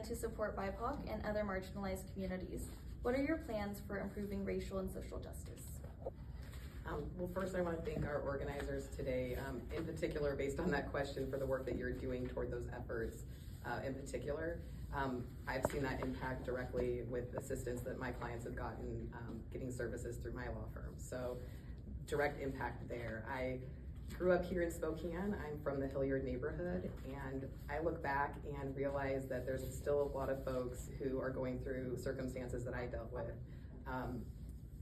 to support BIPOC and other marginalized communities. What are your plans for improving racial and social justice? Well, first I want to thank our organizers today, in particular based on that question, for the work that you're doing toward those efforts in particular. I've seen that impact directly with assistance that my clients have gotten getting services through my law firm. So direct impact there. I grew up here in Spokane. I'm from the Hilliard neighborhood, and I look back and realize that there's still a lot of folks who are going through circumstances that I dealt with.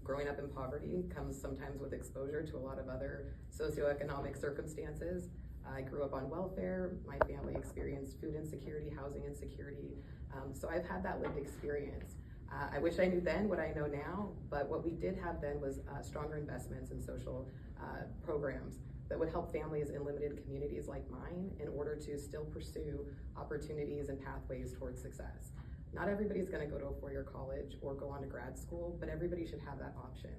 Growing up in poverty comes sometimes with exposure to a lot of other socioeconomic circumstances. I grew up on welfare. My family experienced food insecurity, housing insecurity. So I've had that lived experience. I wish I knew then what I know now, but what we did have then was stronger investments in social programs that would help families in limited communities like mine in order to still pursue opportunities and pathways towards success. Not everybody's going to go to a four-year college or go on to grad school, but everybody should have that option.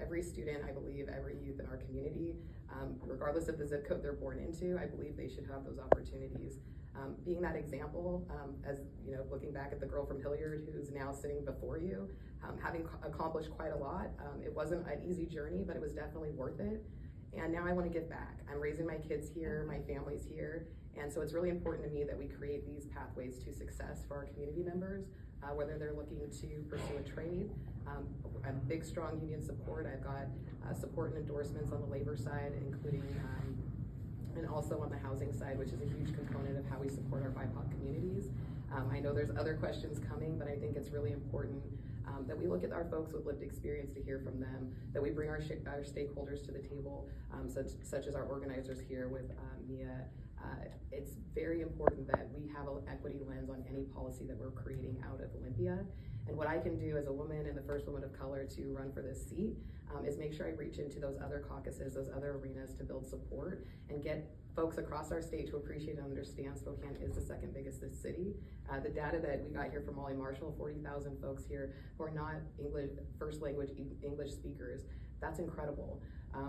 Every student, I believe, every youth in our community, regardless of the zip code they're born into, I believe they should have those opportunities. Being that example, as you know, looking back at the girl from Hilliard who's now sitting before you, having accomplished quite a lot. It wasn't an easy journey, but it was definitely worth it. And now I want to give back. I'm raising my kids here, my family's here, and so it's really important to me that we create these pathways to success for our community members, whether they're looking to pursue a trade. A big, strong union support. I've got support and endorsements on the labor side, including and also on the housing side, which is a huge component of how we support our BIPOC communities. I know there's other questions coming, but I think it's really important that we look at our folks with lived experience to hear from them, that we bring our stakeholders to the table, such as our organizers here with Mia. It's very important that we have an equity lens on any policy that we're creating out of Olympia. And what I can do as a woman and the first woman of color to run for this seat is make sure I reach into those other caucuses, those other arenas to build support and get folks across our state to appreciate and understand Spokane is the second biggest city. The data that we got here from Molly Marshall, 40,000 folks here who are not English, first language English speakers. That's incredible.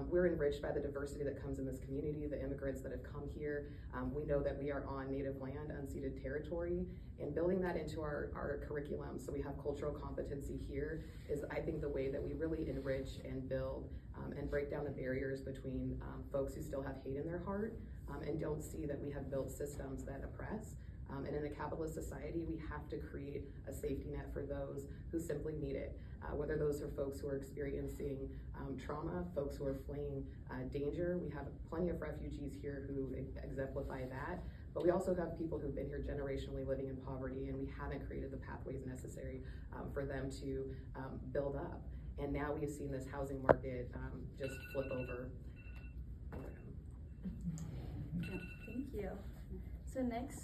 We're enriched by the diversity that comes in this community, the immigrants that have come here. We know that we are on native land, unceded territory, and building that into our curriculum so we have cultural competency here is, I think, the way that we really enrich and build and break down the barriers between folks who still have hate in their heart and don't see that we have built systems that oppress. And in a capitalist society, we have to create a safety net for those who simply need it. Whether those are folks who are experiencing trauma, folks who are fleeing danger. We have plenty of refugees here who exemplify that. But we also have people who've been here generationally living in poverty, and we haven't created the pathways necessary for them to build up. And now we've seen this housing market just flip over. Thank you. So next,